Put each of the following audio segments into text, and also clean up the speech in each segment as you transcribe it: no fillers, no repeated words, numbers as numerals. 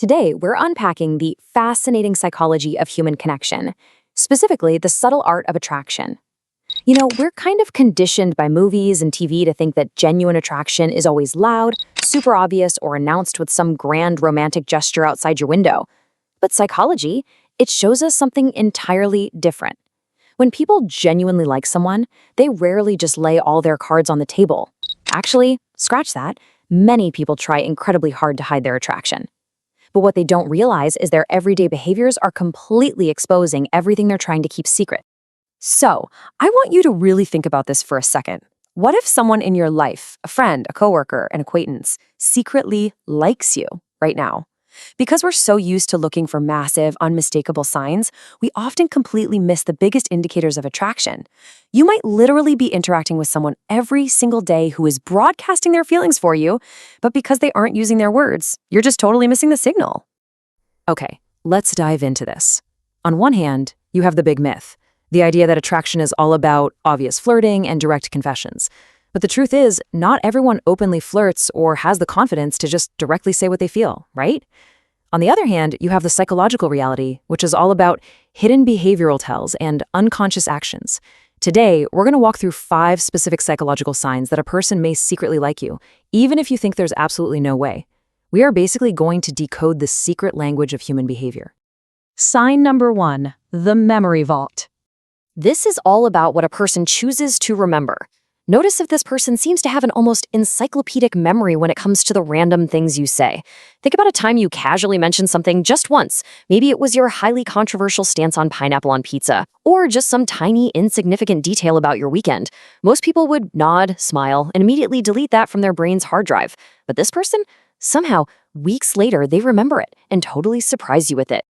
Today, we're unpacking the fascinating psychology of human connection, specifically the subtle art of attraction. We're kind of conditioned by movies and TV to think that genuine attraction is always loud, super obvious, or announced with some grand romantic gesture outside your window. But psychology, it shows us something entirely different. When people genuinely like someone, they rarely just lay all their cards on the table. Actually, scratch that, many people try incredibly hard to hide their attraction. But what they don't realize is their everyday behaviors are completely exposing everything they're trying to keep secret. So, I want you to really think about this for a second. What if someone in your life, a friend, a coworker, an acquaintance, secretly likes you right now? Because we're so used to looking for massive, unmistakable signs, we often completely miss the biggest indicators of attraction. You might literally be interacting with someone every single day who is broadcasting their feelings for you, but because they aren't using their words, you're just totally missing the signal. Okay, let's dive into this. On one hand, you have the big myth, the idea that attraction is all about obvious flirting and direct confessions. But the truth is, not everyone openly flirts or has the confidence to just directly say what they feel, right? On the other hand, you have the psychological reality, which is all about hidden behavioral tells and unconscious actions. Today, we're going to walk through 5 specific psychological signs that a person may secretly like you, even if you think there's absolutely no way. We are basically going to decode the secret language of human behavior. Sign number 1, the memory vault. This is all about what a person chooses to remember. Notice if this person seems to have an almost encyclopedic memory when it comes to the random things you say. Think about a time you casually mentioned something just once. Maybe it was your highly controversial stance on pineapple on pizza, or just some tiny, insignificant detail about your weekend. Most people would nod, smile, and immediately delete that from their brain's hard drive. But this person, somehow, weeks later, they remember it and totally surprise you with it.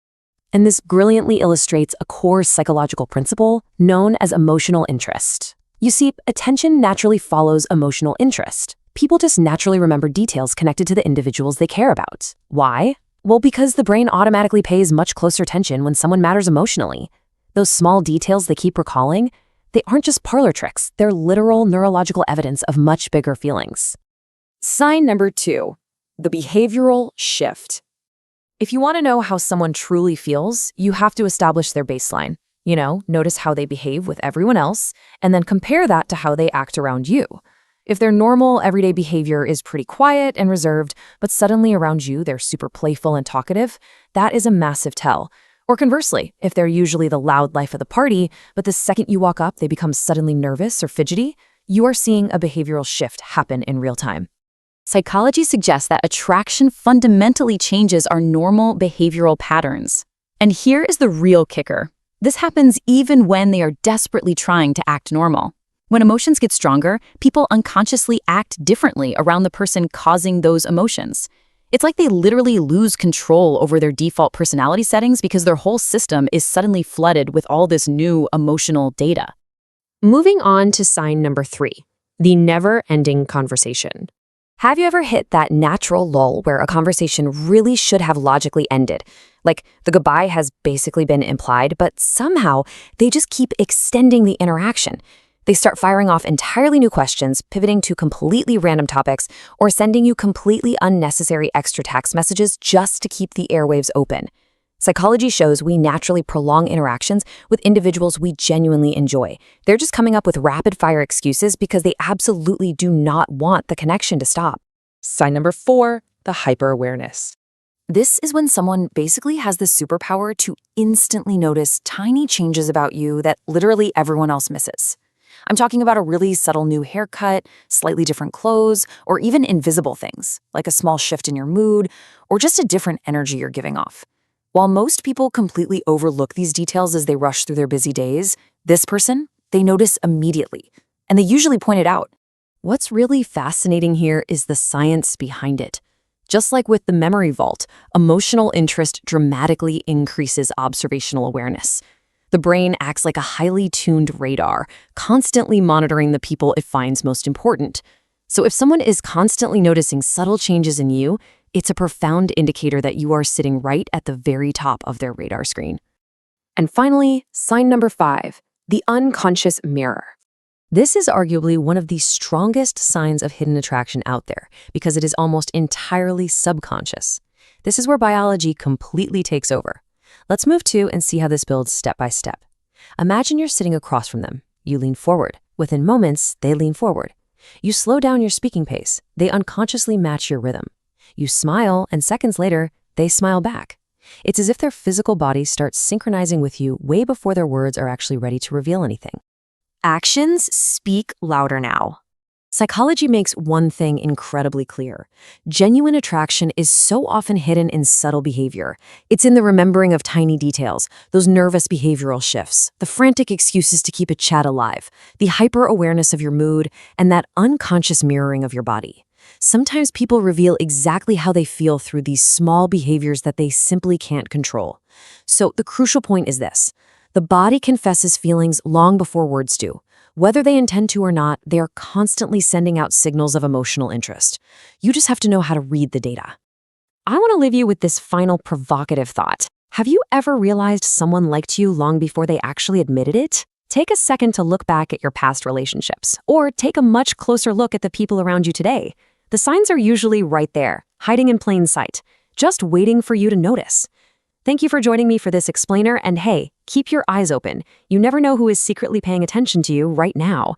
And this brilliantly illustrates a core psychological principle known as emotional interest. You see, attention naturally follows emotional interest. People just naturally remember details connected to the individuals they care about. Why? Well, because the brain automatically pays much closer attention when someone matters emotionally. Those small details they keep recalling, they aren't just parlor tricks, they're literal neurological evidence of much bigger feelings. Sign number 2, the behavioral shift. If you want to know how someone truly feels, you have to establish their baseline. Notice how they behave with everyone else, and then compare that to how they act around you. If their normal, everyday behavior is pretty quiet and reserved, but suddenly around you they're super playful and talkative, that is a massive tell. Or conversely, if they're usually the loud life of the party, but the second you walk up they become suddenly nervous or fidgety, you are seeing a behavioral shift happen in real time. Psychology suggests that attraction fundamentally changes our normal behavioral patterns. And here is the real kicker. This happens even when they are desperately trying to act normal. When emotions get stronger, people unconsciously act differently around the person causing those emotions. It's like they literally lose control over their default personality settings because their whole system is suddenly flooded with all this new emotional data. Moving on to sign number 3, the never-ending conversation. Have you ever hit that natural lull where a conversation really should have logically ended? Like the goodbye has basically been implied, but somehow they just keep extending the interaction. They start firing off entirely new questions, pivoting to completely random topics, or sending you completely unnecessary extra text messages just to keep the airwaves open. Psychology shows we naturally prolong interactions with individuals we genuinely enjoy. They're just coming up with rapid-fire excuses because they absolutely do not want the connection to stop. Sign number 4, the hyper-awareness. This is when someone basically has the superpower to instantly notice tiny changes about you that literally everyone else misses. I'm talking about a really subtle new haircut, slightly different clothes, or even invisible things, like a small shift in your mood, or just a different energy you're giving off. While most people completely overlook these details as they rush through their busy days, this person, they notice immediately, and they usually point it out. What's really fascinating here is the science behind it. Just like with the memory vault, emotional interest dramatically increases observational awareness. The brain acts like a highly tuned radar, constantly monitoring the people it finds most important. So if someone is constantly noticing subtle changes in you, it's a profound indicator that you are sitting right at the very top of their radar screen. And finally, sign number 5, the unconscious mirror. This is arguably one of the strongest signs of hidden attraction out there because it is almost entirely subconscious. This is where biology completely takes over. Let's move to and see how this builds step by step. Imagine you're sitting across from them. You lean forward. Within moments, they lean forward. You slow down your speaking pace. They unconsciously match your rhythm. You smile, and seconds later, they smile back. It's as if their physical bodies start synchronizing with you way before their words are actually ready to reveal anything. Actions speak louder now. Psychology makes one thing incredibly clear. Genuine attraction is so often hidden in subtle behavior. It's in the remembering of tiny details, those nervous behavioral shifts, the frantic excuses to keep a chat alive, the hyper-awareness of your mood, and that unconscious mirroring of your body. Sometimes people reveal exactly how they feel through these small behaviors that they simply can't control. So the crucial point is this. The body confesses feelings long before words do. Whether they intend to or not, they are constantly sending out signals of emotional interest. You just have to know how to read the data. I want to leave you with this final provocative thought. Have you ever realized someone liked you long before they actually admitted it? Take a second to look back at your past relationships, or take a much closer look at the people around you today. The signs are usually right there, hiding in plain sight, just waiting for you to notice. Thank you for joining me for this explainer, and hey, keep your eyes open. You never know who is secretly paying attention to you right now.